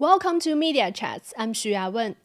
Welcome to Media Chats. I'm Xu Yawen.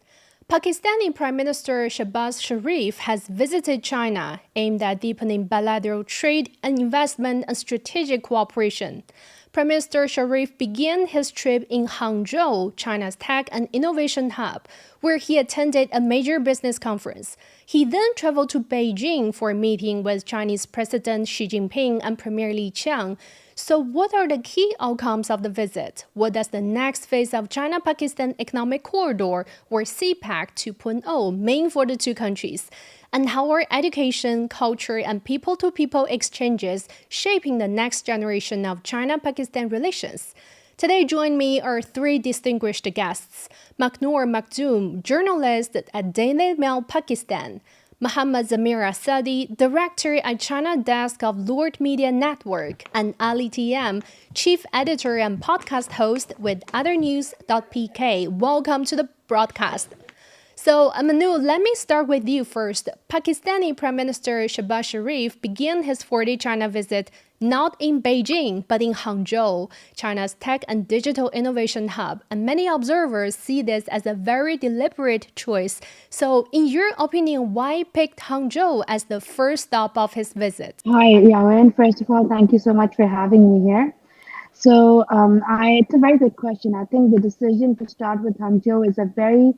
Pakistani Prime Minister Shehbaz Sharif has visited China, aimed at deepening bilateral trade and investment and strategic cooperation. Prime Minister Sharif began his trip in Hangzhou, China's tech and innovation hub, where he attended a major business conference. He then traveled to Beijing for a meeting with Chinese President Xi Jinping and Premier Li Qiang. So what are the key outcomes of the visit? What does the next phase of China-Pakistan Economic Corridor, or CPEC 2.0, mean for the two countries? And how are education, culture, and people-to-people exchanges shaping the next generation of China-Pakistan relations? Today, join me are three distinguished guests. Maknoor Makhdoom, journalist at Daily Mail Pakistan; Muhammad Zamir Asadi, director at China desk of Lord Media Network; and Ali TM, chief editor and podcast host with othernews.pk. Welcome to the broadcast. So, Manu, let me start with you first. Pakistani Prime Minister Shehbaz Sharif began his 4-day China visit not in Beijing, but in Hangzhou, China's tech and digital innovation hub. And many observers see this as a very deliberate choice. So, in your opinion, why picked Hangzhou as the first stop of his visit? Hi, Yawen. First of all, thank you so much for having me here. It's a very good question. I think the decision to start with Hangzhou is a very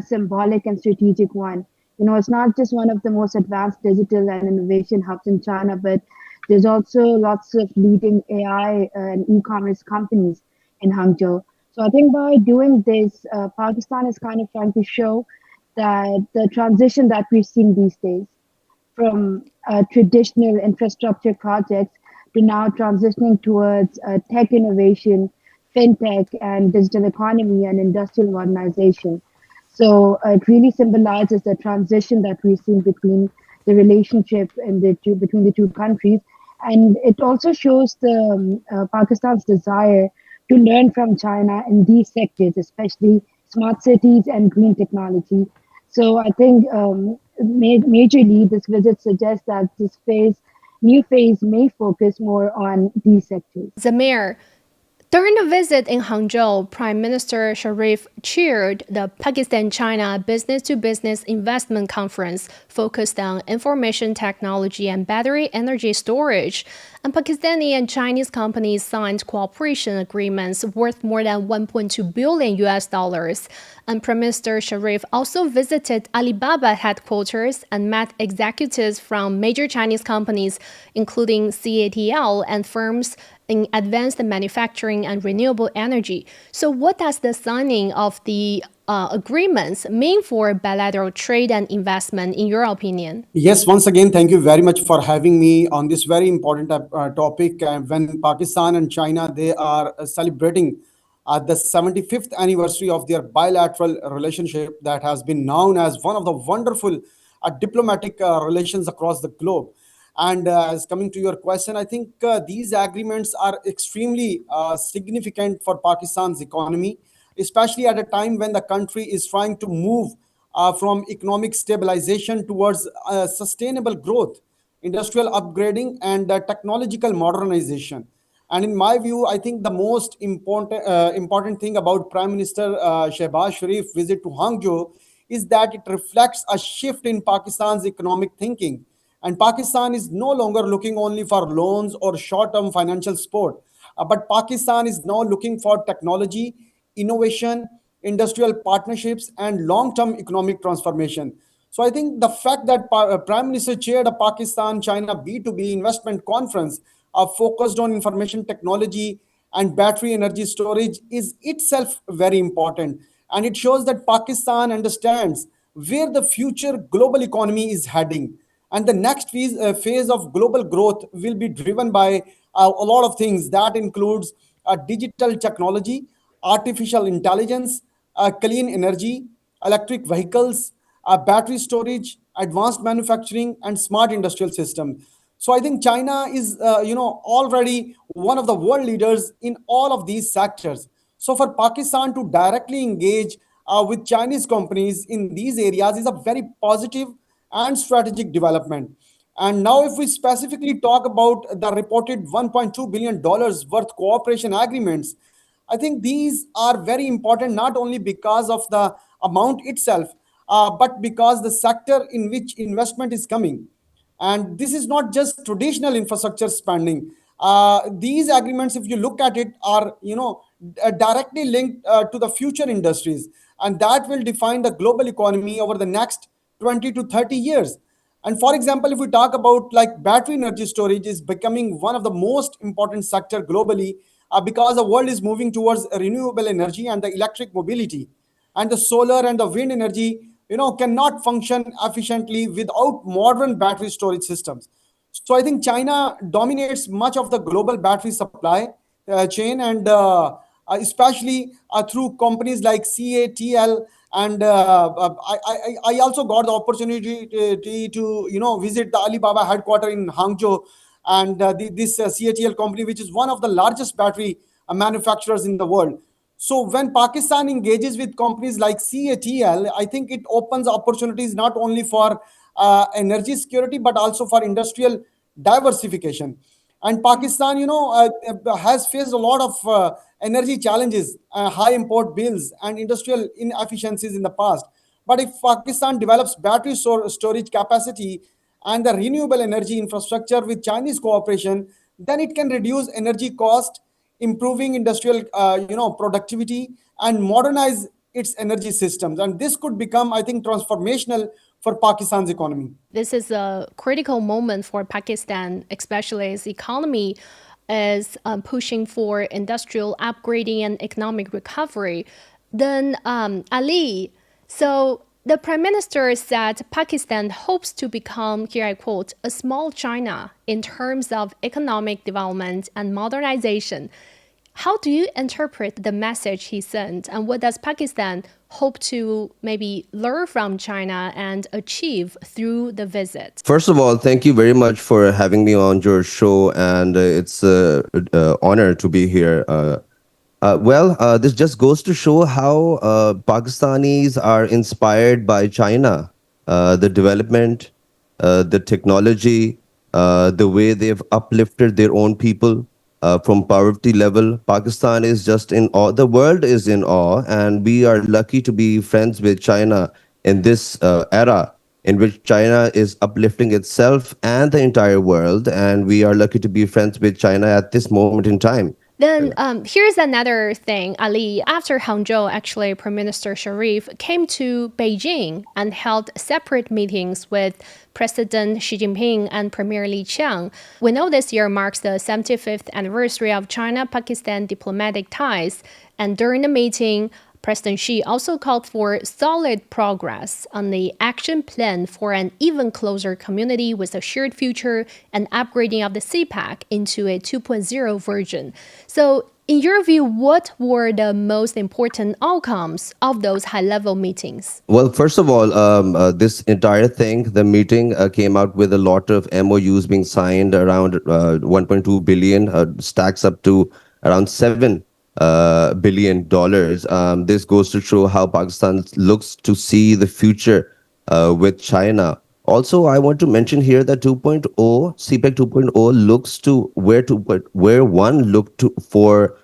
symbolic and strategic one. It's not just one of the most advanced digital and innovation hubs in China, but there's also lots of leading AI and e-commerce companies in Hangzhou. So I think by doing this, Pakistan is kind of trying to show that the transition that we're seeing these days from traditional infrastructure projects to now transitioning towards tech innovation, fintech, and digital economy and industrial modernization. So it really symbolizes the transition that we've seen between the relationship in between the two countries, and it also shows Pakistan's desire to learn from China in these sectors, especially smart cities and green technology. So I think majorly this visit suggests that new phase may focus more on these sectors. Zamir, during the visit in Hangzhou, Prime Minister Sharif chaired the Pakistan-China Business-to-Business Investment Conference focused on information technology and battery energy storage. And Pakistani and Chinese companies signed cooperation agreements worth more than 1.2 billion US dollars. And Prime Minister Sharif also visited Alibaba headquarters and met executives from major Chinese companies, including CATL and firms in advanced manufacturing and renewable energy. So what does the signing of the agreements mean for bilateral trade and investment, in your opinion? Yes, once again, thank you very much for having me on this very important topic. When Pakistan and China, they are celebrating the 75th anniversary of their bilateral relationship that has been known as one of the wonderful diplomatic relations across the globe. And as coming to your question, I think these agreements are extremely significant for Pakistan's economy, especially at a time when the country is trying to move from economic stabilization towards sustainable growth, industrial upgrading, and technological modernization. And in my view, I think the most important thing about Prime Minister Shehbaz Sharif visit to Hangzhou is that it reflects a shift in Pakistan's economic thinking. And Pakistan is no longer looking only for loans or short-term financial support, but Pakistan is now looking for technology, innovation, industrial partnerships, and long-term economic transformation. So I think the fact that Prime Minister chaired a Pakistan-China B2B investment conference focused on information technology and battery energy storage is itself very important. And it shows that Pakistan understands where the future global economy is heading. And the next phase of global growth will be driven by a lot of things. That includes digital technology, artificial intelligence, clean energy, electric vehicles, battery storage, advanced manufacturing, and smart industrial system. So I think China is, already one of the world leaders in all of these sectors. So for Pakistan to directly engage with Chinese companies in these areas is a very positive and strategic development. And now, if we specifically talk about the reported $1.2 billion worth cooperation agreements, I think these are very important not only because of the amount itself, but because the sector in which investment is coming. And this is not just traditional infrastructure spending. These agreements, if you look at it, are directly linked to the future industries, and that will define the global economy over the next 20 to 30 years. And for example, if we talk about like battery energy storage is becoming one of the most important sector globally, because the world is moving towards renewable energy and the electric mobility, and the solar and the wind energy cannot function efficiently without modern battery storage systems. So I think China dominates much of the global battery supply chain, and especially through companies like CATL. And I also got the opportunity to visit the Alibaba headquarter in Hangzhou, and this CATL company, which is one of the largest battery manufacturers in the world. So when Pakistan engages with companies like CATL, I think it opens opportunities not only for energy security but also for industrial diversification. And Pakistan, has faced a lot of energy challenges, high import bills, and industrial inefficiencies in the past. But if Pakistan develops battery storage capacity and the renewable energy infrastructure with Chinese cooperation, then it can reduce energy cost, improving industrial productivity, and modernize its energy systems. And this could become, I think, transformational for Pakistan's economy. This is a critical moment for Pakistan, especially as the economy is pushing for industrial upgrading and economic recovery. Then, Ali, so the Prime Minister said Pakistan hopes to become, here I quote, a small China in terms of economic development and modernization. How do you interpret the message he sent, and what does Pakistan hope to maybe learn from China and achieve through the visit? First of all, thank you very much for having me on your show, and it's an honor to be here. This just goes to show how Pakistanis are inspired by China, the development, the technology, the way they've uplifted their own people from poverty level. Pakistan is just in awe. The world is in awe, and we are lucky to be friends with China in this era in which China is uplifting itself and the entire world. And we are lucky to be friends with China at this moment in time. Then here's another thing, Ali. After Hangzhou, actually, Prime Minister Sharif came to Beijing and held separate meetings with President Xi Jinping and Premier Li Qiang. We know this year marks the 75th anniversary of China-Pakistan diplomatic ties, and during the meeting, President Xi also called for solid progress on the action plan for an even closer community with a shared future and upgrading of the CPAC into a 2.0 version. So, in your view, what were the most important outcomes of those high-level meetings? Well, first of all, this entire thing, the meeting came out with a lot of MOUs being signed, around 1.2 billion, stacks up to around $7 billion. This goes to show how Pakistan looks to see the future with China. Also, I want to mention here that 2.0, CPEC 2.0 looks to where one looked to for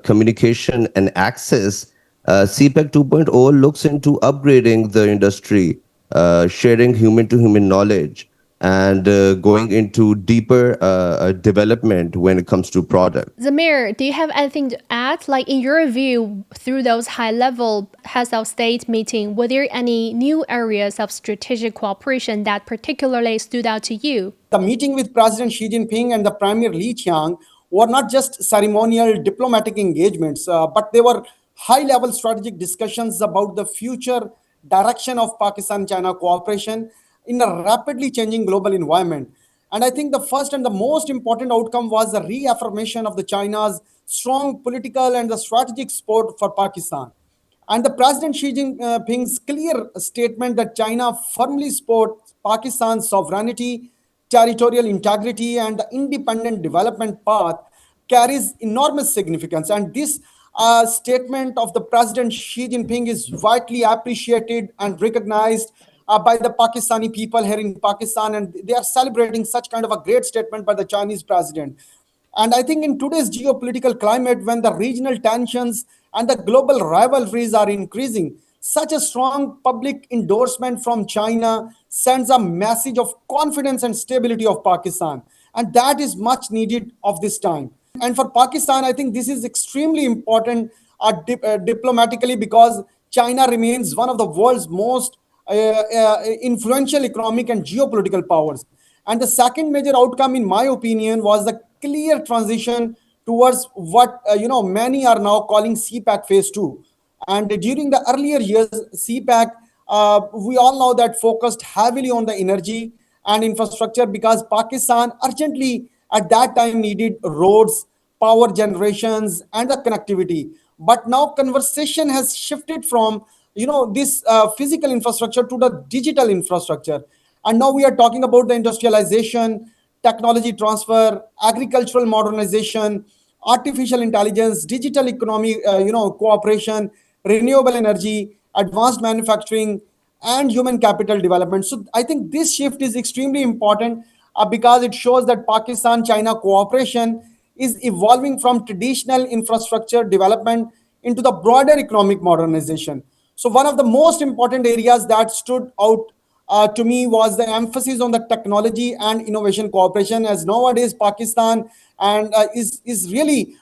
communication and access. CPEC 2.0 looks into upgrading the industry, sharing human-to-human knowledge, and going into deeper development when it comes to product. Zamir, do you have anything to add? Like, in your view, through those high-level heads of state meeting, were there any new areas of strategic cooperation that particularly stood out to you? The meeting with President Xi Jinping and the Premier Li Qiang were not just ceremonial diplomatic engagements, but they were high-level strategic discussions about the future direction of Pakistan-China cooperation in a rapidly changing global environment. And I think the first and the most important outcome was the reaffirmation of the China's strong political and the strategic support for Pakistan. And the President Xi Jinping's clear statement that China firmly supports Pakistan's sovereignty, territorial integrity, and the independent development path carries enormous significance. And this statement of the President Xi Jinping is widely appreciated and recognized by the Pakistani people here in Pakistan, and they are celebrating such kind of a great statement by the Chinese president. And I think in today's geopolitical climate, when the regional tensions and the global rivalries are increasing, such a strong public endorsement from China sends a message of confidence and stability of Pakistan. And that is much needed of this time. And for Pakistan, I think this is extremely important diplomatically, because China remains one of the world's most influential economic and geopolitical powers. And the second major outcome, in my opinion, was the clear transition towards what many are now calling CPAC Phase 2. And during the earlier years, CPAC, we all know that focused heavily on the energy and infrastructure, because Pakistan urgently at that time needed roads, power generations, and the connectivity. But now conversation has shifted from this physical infrastructure to the digital infrastructure, and now we are talking about the industrialization, technology transfer, agricultural modernization, artificial intelligence, digital economy, cooperation, renewable energy, advanced manufacturing, and human capital development. So I think this shift is extremely important, because it shows that Pakistan China cooperation is evolving from traditional infrastructure development into the broader economic modernization. So one of the most important areas that stood out to me was the emphasis on the technology and innovation cooperation, as nowadays Pakistan and is really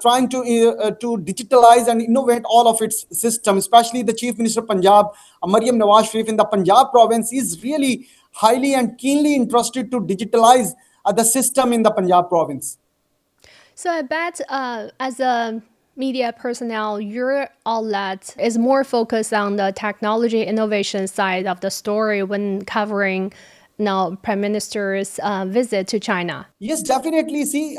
trying to digitalize and innovate all of its system. Especially the Chief Minister of Punjab, Maryam Nawaz Sharif, in the Punjab province, is really highly and keenly interested to digitalize the system in the Punjab province. So I bet as a media personnel, your outlet is more focused on the technology innovation side of the story when covering now Prime Minister's visit to China. Yes, definitely. See,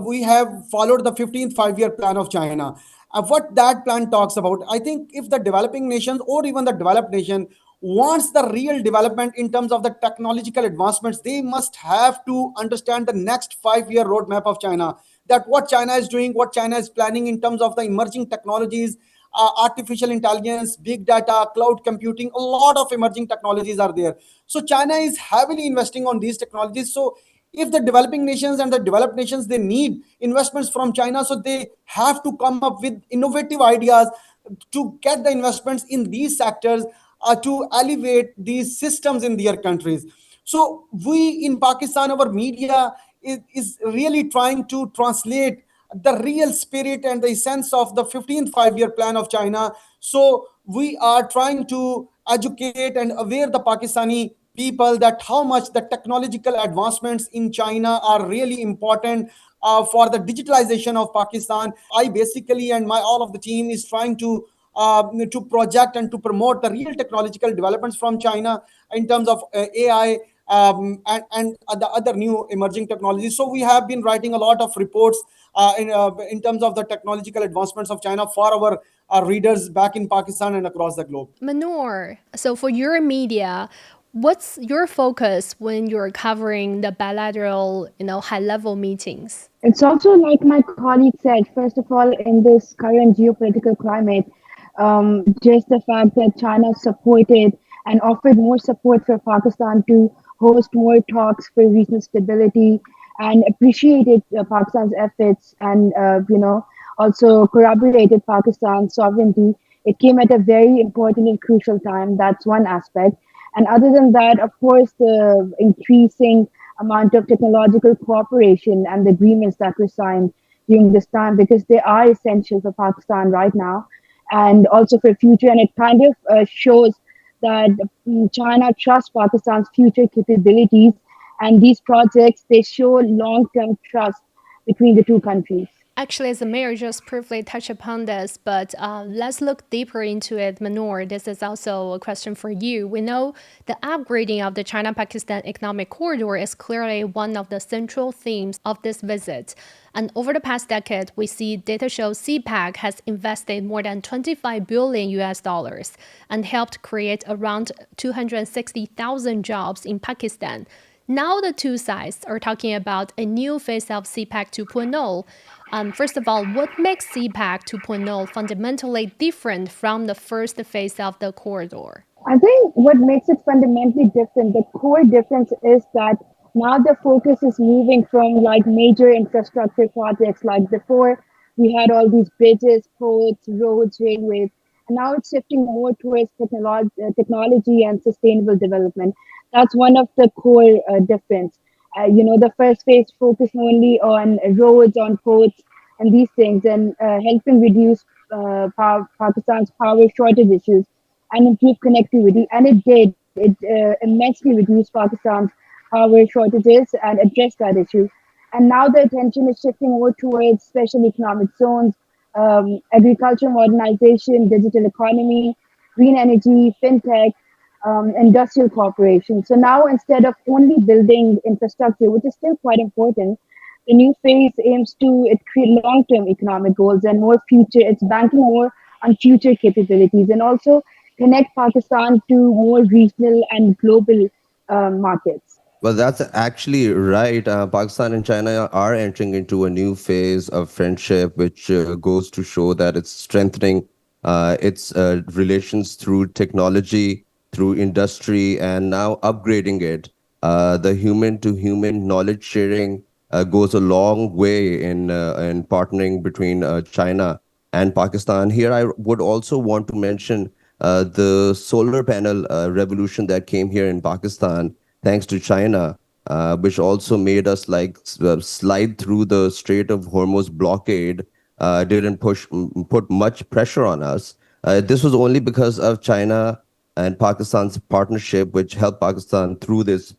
we have followed the 15th five-year plan of China. What that plan talks about, I think if the developing nations or even the developed nation wants the real development in terms of the technological advancements, they must have to understand the next 5-year roadmap of China. That what China is doing, what China is planning in terms of the emerging technologies, artificial intelligence, big data, cloud computing, a lot of emerging technologies are there. So China is heavily investing on these technologies. So if the developing nations and the developed nations, they need investments from China, so they have to come up with innovative ideas to get the investments in these sectors, to elevate these systems in their countries. So we in Pakistan, our media is really trying to translate the real spirit and the essence of the 15th five-year plan of China. So we are trying to educate and aware the Pakistani people that how much the technological advancements in China are really important for the digitalization of Pakistan. I basically and my all of the team is trying to project and to promote the real technological developments from China in terms of AI, and the other new emerging technologies. So we have been writing a lot of reports in terms of the technological advancements of China for our readers back in Pakistan and across the globe. Manor, so for your media, what's your focus when you're covering the bilateral, high-level meetings? It's also like my colleague said, first of all, in this current geopolitical climate, just the fact that China supported and offered more support for Pakistan to host more talks for regional stability and appreciated Pakistan's efforts and, also corroborated Pakistan's sovereignty. It came at a very important and crucial time. That's one aspect. And other than that, of course, the increasing amount of technological cooperation and the agreements that were signed during this time, because they are essential for Pakistan right now and also for future. And it kind of shows that China trusts Pakistan's future capabilities. And these projects, they show long-term trust between the two countries. Actually, as the mayor just briefly touched upon this, but let's look deeper into it, Manor. This is also a question for you. We know the upgrading of the China-Pakistan economic corridor is clearly one of the central themes of this visit. And over the past decade, we see data shows CPAC has invested more than 25 billion US dollars and helped create around 260,000 jobs in Pakistan. Now the two sides are talking about a new phase of CPAC 2.0. First of all, what makes CPAC 2.0 fundamentally different from the first phase of the corridor? I think what makes it fundamentally different, the core difference is that Now the focus is moving from like major infrastructure projects like before we had all these bridges, ports, roads, railways, and now it's shifting more towards technology and sustainable development. That's one of the core difference. The first phase focused only on roads, on ports, and these things, and helping reduce Pakistan's power shortage issues and improve connectivity. And it did. It immensely reduced Pakistan's power shortages and address that issue. And now the attention is shifting more towards special economic zones, agriculture modernization, digital economy, green energy, fintech, industrial cooperation. So now instead of only building infrastructure, which is still quite important, the new phase aims to it create long-term economic goals and more future. It's banking more on future capabilities and also connect Pakistan to more regional and global markets. Well, that's actually right. Pakistan and China are entering into a new phase of friendship, which goes to show that it's strengthening its relations through technology, through industry, and now upgrading it. The human to human knowledge sharing goes a long way in partnering between China and Pakistan. Here, I would also want to mention the solar panel revolution that came here in Pakistan thanks to China, which also made us slide through the Strait of Hormuz blockade. Didn't put much pressure on us. This was only because of China and Pakistan's partnership, which helped Pakistan through this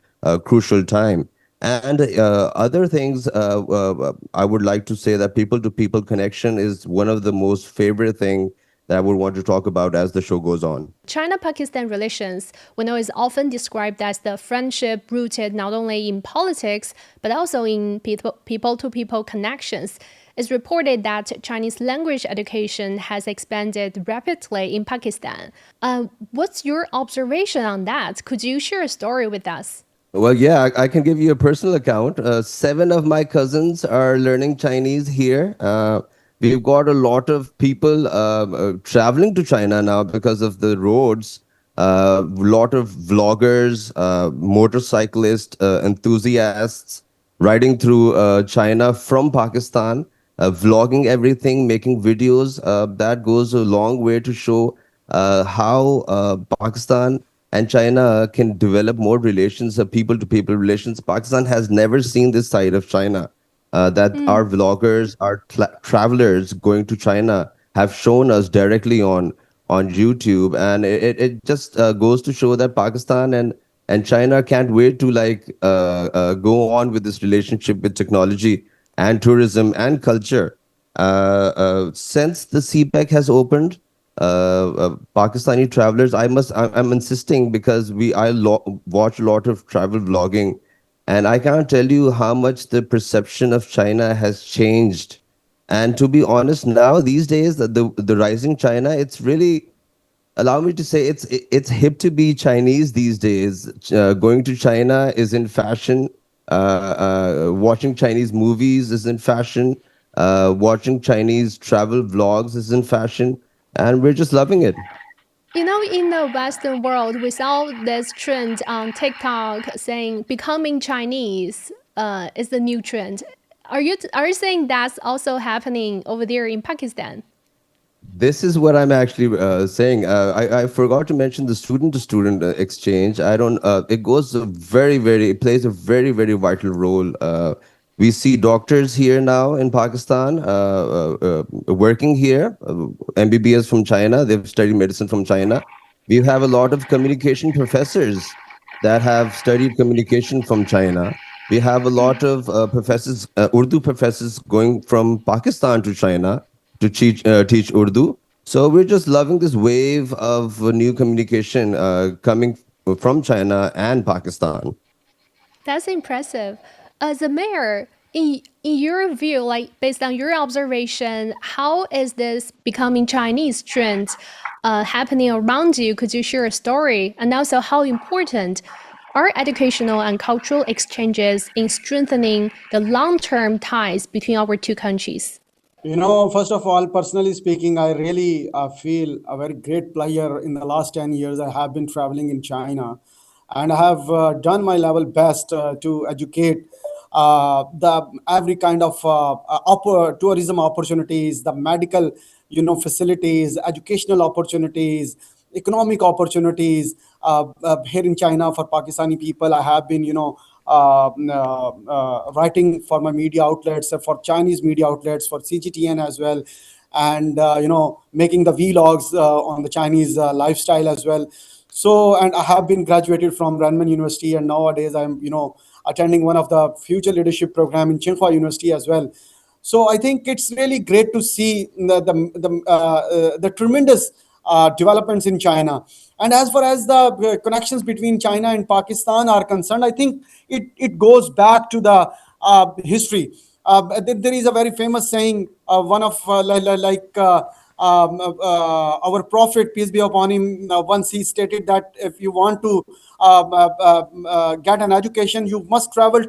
crucial time. And other things, I would like to say that people-to-people connection is one of the most favorite thing that I would want to talk about as the show goes on. China-Pakistan relations, we know, is often described as the friendship rooted not only in politics, but also in people-to-people connections. It's reported that Chinese language education has expanded rapidly in Pakistan. What's your observation on that? Could you share a story with us? Well, yeah, I can give you a personal account. 7 of my cousins are learning Chinese here. We've got a lot of people traveling to China now because of the roads. A lot of vloggers, motorcyclists, enthusiasts riding through China from Pakistan, vlogging everything, making videos. That goes a long way to show how Pakistan and China can develop more relations, people to people relations. Pakistan has never seen this side of China. That our vloggers, our travelers going to China have shown us directly on YouTube, and it just goes to show that Pakistan and China can't wait to go on with this relationship with technology and tourism and culture. Since the CPEC has opened, Pakistani travelers, I'm insisting because watch a lot of travel vlogging, and I can't tell you how much the perception of China has changed. And to be honest, now these days, the rising China, it's really, allow me to say, it's hip to be Chinese these days. Going to China is in fashion. Watching Chinese movies is in fashion. Watching Chinese travel vlogs is in fashion, and we're just loving it. You know, in the Western world, we saw this trend on TikTok saying becoming Chinese is the new trend. Are you saying that's also happening over there in Pakistan? This is what I'm actually saying. I forgot to mention the student-to-student exchange. I don't. It goes it plays a very, very vital role. We see doctors here now in Pakistan working here, MBBS from China. They've studied medicine from China. We have a lot of communication professors that have studied communication from China. We have a lot of professors, Urdu professors going from Pakistan to China to teach Urdu. So we're just loving this wave of new communication coming from China and Pakistan. That's impressive. As a mayor, in your view, like based on your observation, how is this becoming Chinese trend happening around you? Could you share a story? And also, how important are educational and cultural exchanges in strengthening the long-term ties between our two countries? First of all, personally speaking, I really feel a very great pleasure. In the last 10 years, I have been traveling in China. and I have done my level best to educate the every kind of tourism opportunities, the medical, facilities, educational opportunities, economic opportunities here in China for Pakistani people. I have been, writing for my media outlets, for Chinese media outlets, for CGTN as well, and making the vlogs on the Chinese lifestyle as well. So, and I have been graduated from Renmin University, and nowadays I'm attending one of the future leadership program in Tsinghua University as well. So I think it's really great to see the tremendous developments in China. And as far as the connections between China and Pakistan are concerned, I think it goes back to the history. There is a very famous saying, one of our prophet, peace be upon him, once he stated that if you want to get an education, you must travel.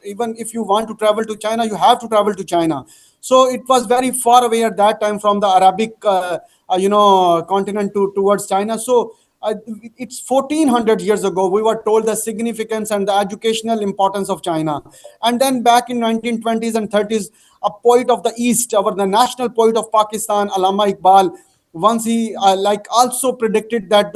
Even if you want to travel to China, you have to travel to China. So it was very far away at that time from the Arabic continent towards China. So it's 1400 years ago we were told the significance and the educational importance of China. And then back in 1920s and 30s, a poet of the East, the national poet of Pakistan, Allama Iqbal, once he also predicted that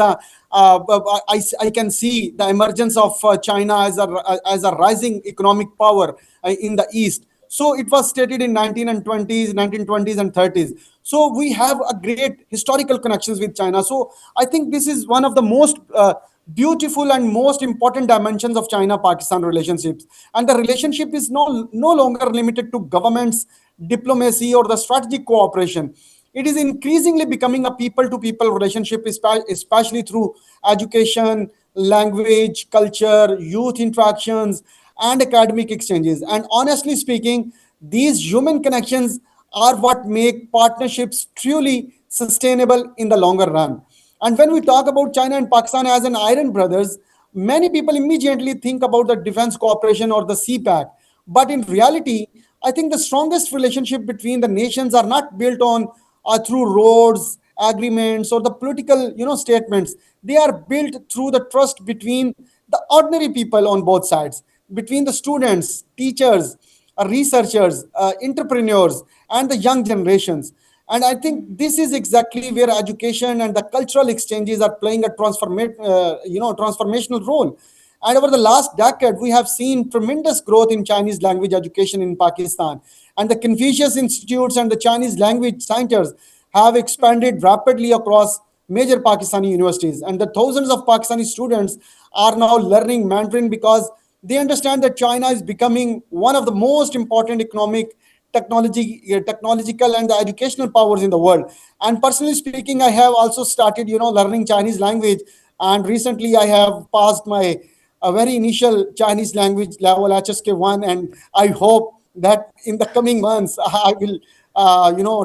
I can see the emergence of China as a rising economic power in the East. So it was stated in 1920s and 30s. So we have a great historical connections with China. So I think this is one of the most beautiful and most important dimensions of China-Pakistan relationships. And the relationship is no longer limited to governments, diplomacy, or the strategic cooperation. It is increasingly becoming a people-to-people relationship, especially through education, language, culture, youth interactions, and academic exchanges. And honestly speaking, these human connections are what make partnerships truly sustainable in the longer run. And when we talk about China and Pakistan as an iron brothers, many people immediately think about the defense cooperation or the CPAC. But in reality, I think the strongest relationship between the nations are not built on through roads, agreements, or the political statements. They are built through the trust between the ordinary people on both sides, between the students, teachers, researchers, entrepreneurs, and the young generations. And I think this is exactly where education and the cultural exchanges are playing a transformational role. And over the last decade, we have seen tremendous growth in Chinese language education in Pakistan. And the Confucius Institutes and the Chinese language centers have expanded rapidly across major Pakistani universities. And the thousands of Pakistani students are now learning Mandarin because they understand that China is becoming one of the most important economic, technological, and the educational powers in the world. And personally speaking, I have also started, learning Chinese language. And recently, I have passed my a very initial Chinese language level HSK1, and I hope that in the coming months I will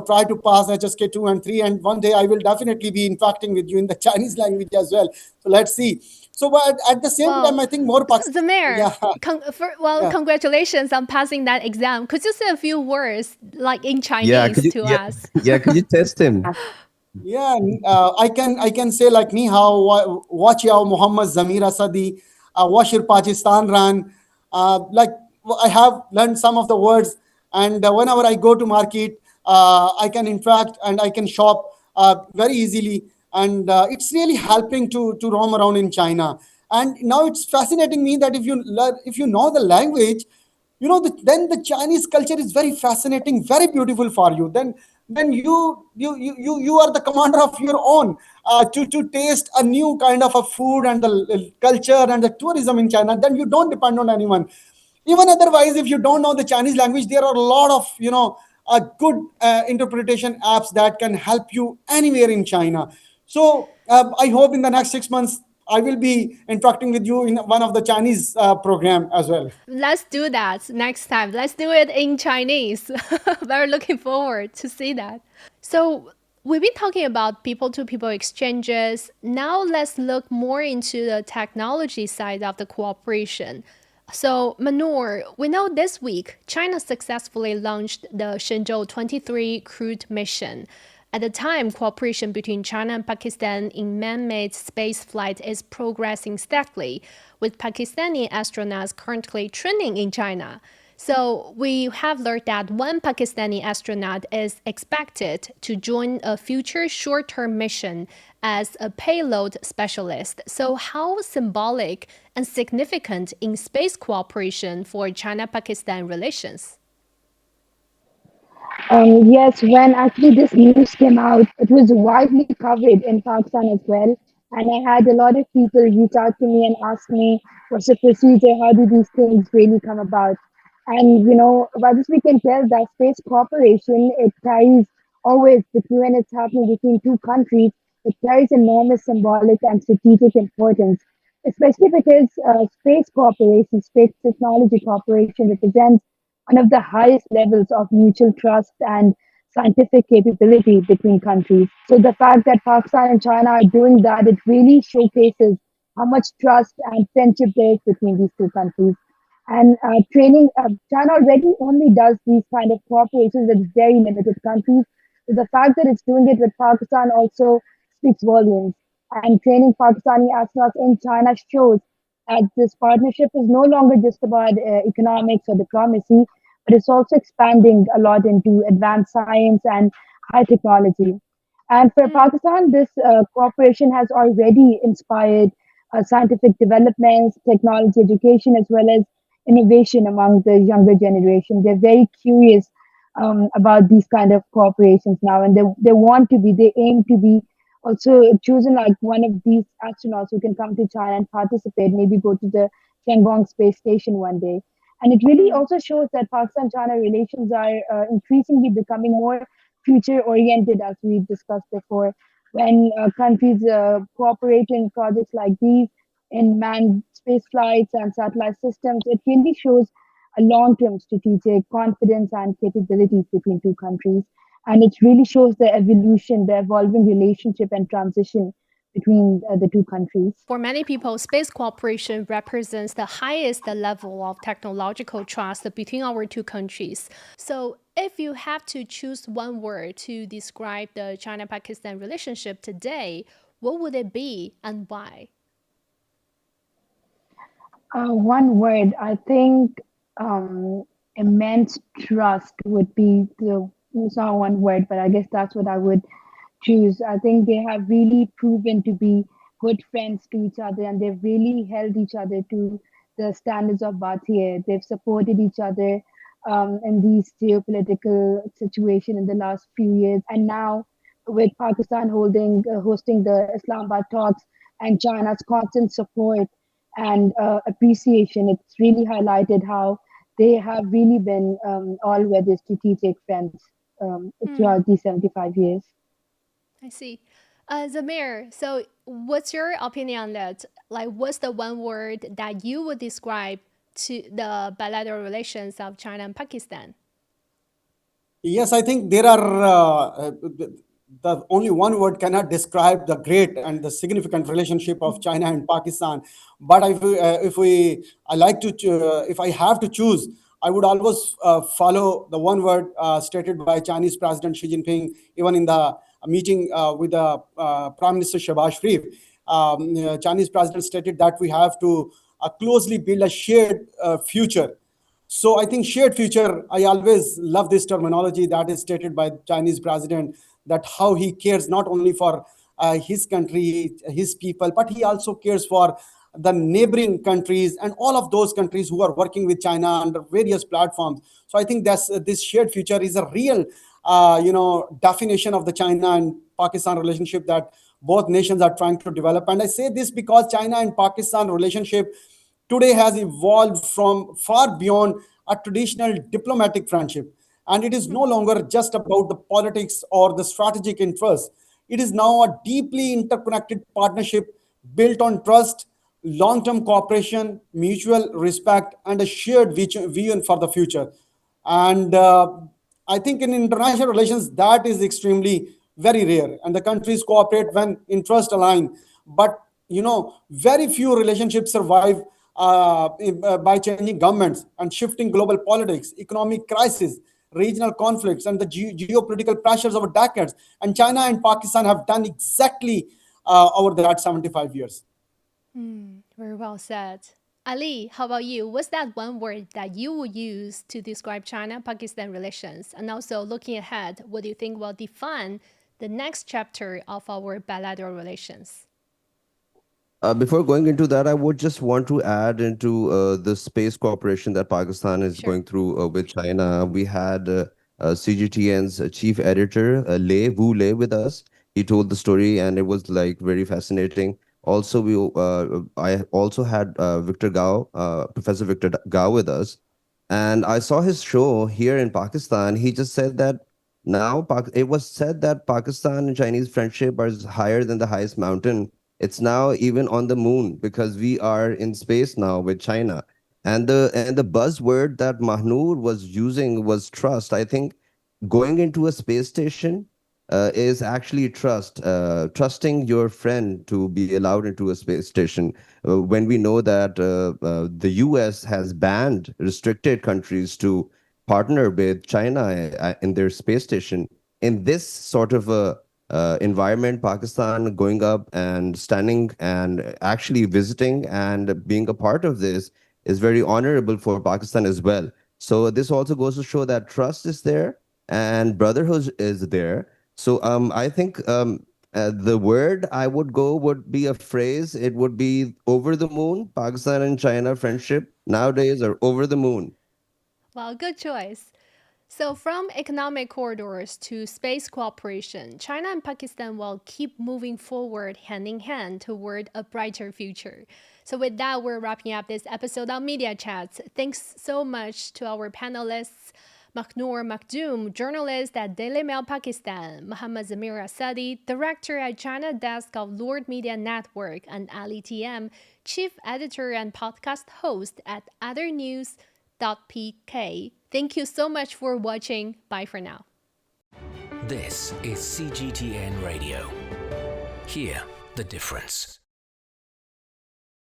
try to pass HSK2 and 3, and one day I will definitely be interacting with you in the Chinese language as well. So let's see. So but at the same time, Well, I think more Zamir, yeah, yeah. congratulations on passing that exam. Could you say a few words, like in Yeah, Chinese, to us? yeah, could you test him? Yeah, I can say like ni hao, watch yao Muhammad Zamir Asadi, Washir Pakistan ran. Like I have learned some of the words, and whenever I go to market, I can interact and I can shop very easily, and it's really helping to roam around in China. And now it's fascinating me that if you know the language, then the Chinese culture is very fascinating, very beautiful for you. Then you are the commander of your own to taste a new kind of a food and the culture and the tourism in China. Then you don't depend on anyone. Even otherwise, if you don't know the Chinese language, there are a lot of good interpretation apps that can help you anywhere in China. So I hope in the next 6 months I will be interacting with you in one of the Chinese program as well. Let's do that next time. Let's do it in Chinese. Very looking forward to see that. So we've been talking about people-to-people exchanges. Now let's look more into the technology side of the cooperation. So Manur, we know this week China successfully launched the Shenzhou 23 crewed mission. At the time, cooperation between China and Pakistan in man-made spaceflight is progressing steadily, with Pakistani astronauts currently training in China. So we have learned that one Pakistani astronaut is expected to join a future short-term mission as a payload specialist. So how symbolic and significant in space cooperation for China-Pakistan relations? Yes, when actually this news came out, it was widely covered in Pakistan as well. And I had a lot of people reach out to me and ask me, what's the procedure? How do these things really come about? And, by this we can tell that space cooperation, it carries always, between when it's happening between two countries, it carries enormous symbolic and strategic importance, especially because space cooperation, space technology cooperation represents one of the highest levels of mutual trust and scientific capability between countries. So the fact that Pakistan and China are doing that, it really showcases how much trust and friendship there is between these two countries. And China already only does these kind of cooperations with very limited countries. So the fact that it's doing it with Pakistan also speaks volumes. And training Pakistani astronauts in China shows that this partnership is no longer just about economics or diplomacy, but it's also expanding a lot into advanced science and high technology. And for Pakistan, this cooperation has already inspired scientific developments, technology education, as well as innovation among the younger generation. They're very curious about these kind of corporations now, and they aim to be also chosen like one of these astronauts who can come to China and participate, maybe go to the Tiangong space station one day. And it really also shows that Pakistan-China relations are increasingly becoming more future-oriented, as we discussed before. When countries cooperate in projects like these, in manned space flights and satellite systems, it really shows a long-term strategic confidence and capabilities between two countries. And it really shows the evolution, the evolving relationship and transition between the two countries. For many people, space cooperation represents the highest level of technological trust between our two countries. So, if you have to choose one word to describe the China Pakistan relationship today, what would it be and why? One word, I think immense trust would be it's not one word, but I guess that's what I would choose. I think they have really proven to be good friends to each other, and they've really held each other to the standards of Bhatia. They've supported each other in these geopolitical situation in the last few years. And now with Pakistan hosting the Islamabad talks and China's constant support and appreciation, it's really highlighted how they have really been all-weather strategic friends throughout these 75 years. I see. Zamir, so what's your opinion on that? Like, what's the one word that you would describe to the bilateral relations of China and Pakistan? Yes, I think there are the only one word cannot describe the great and the significant relationship of China and Pakistan. But if I have to choose, I would always follow the one word stated by Chinese President Xi Jinping, even in the meeting with the Prime Minister Shehbaz Sharif. Chinese President stated that we have to closely build a shared future. So I think shared future, I always love this terminology that is stated by Chinese president, that how he cares not only for his country, his people, but he also cares for the neighboring countries and all of those countries who are working with China under various platforms. So I think this shared future is a real, definition of the China and Pakistan relationship that both nations are trying to develop. And I say this because China and Pakistan relationship today has evolved from far beyond a traditional diplomatic friendship. And it is no longer just about the politics or the strategic interests. It is now a deeply interconnected partnership built on trust, long term cooperation, mutual respect, and a shared vision for the future. And I think in international relations, that is extremely very rare. And the countries cooperate when interests align. But, very few relationships survive by changing governments and shifting global politics, economic crisis, regional conflicts and the geopolitical pressures over decades. And China and Pakistan have done exactly over that 75 years. Very well said. Ali, how about you? What's that one word that you would use to describe China-Pakistan relations? And also, looking ahead, what do you think will define the next chapter of our bilateral relations? Before going into that, I would just want to add into the space cooperation that Pakistan is Sure. going through with China. We had CGTN's chief editor, Wu Lei, with us. He told the story, and it was like very fascinating. Also, I also had Professor Victor Gao, with us, and I saw his show here in Pakistan. He just said that it was said that Pakistan and Chinese friendship is higher than the highest mountain. It's now even on the moon because we are in space now with China. And the buzzword that Mahnur was using was trust. I think going into a space station is actually trusting your friend to be allowed into a space station. When we know that the US has banned, restricted countries to partner with China in their space station. In this sort of a environment, Pakistan going up and standing and actually visiting and being a part of this is very honorable for Pakistan as well. So this also goes to show that trust is there and brotherhood is there. So I think the word I would go would be a phrase. It would be over the moon. Pakistan and China friendship nowadays are over the moon. Well, good choice. So, from economic corridors to space cooperation, China and Pakistan will keep moving forward hand in hand toward a brighter future. So, with that, we're wrapping up this episode of Media Chats. Thanks so much to our panelists, Mahnur Makhdoom, journalist at Daily Mail Pakistan, Muhammad Zamir Asadi, director at China Desk of Lord Media Network, and Ali TM, chief editor and podcast host at othernews.pk. Thank you so much for watching. Bye for now. This is CGTN Radio. Hear the difference.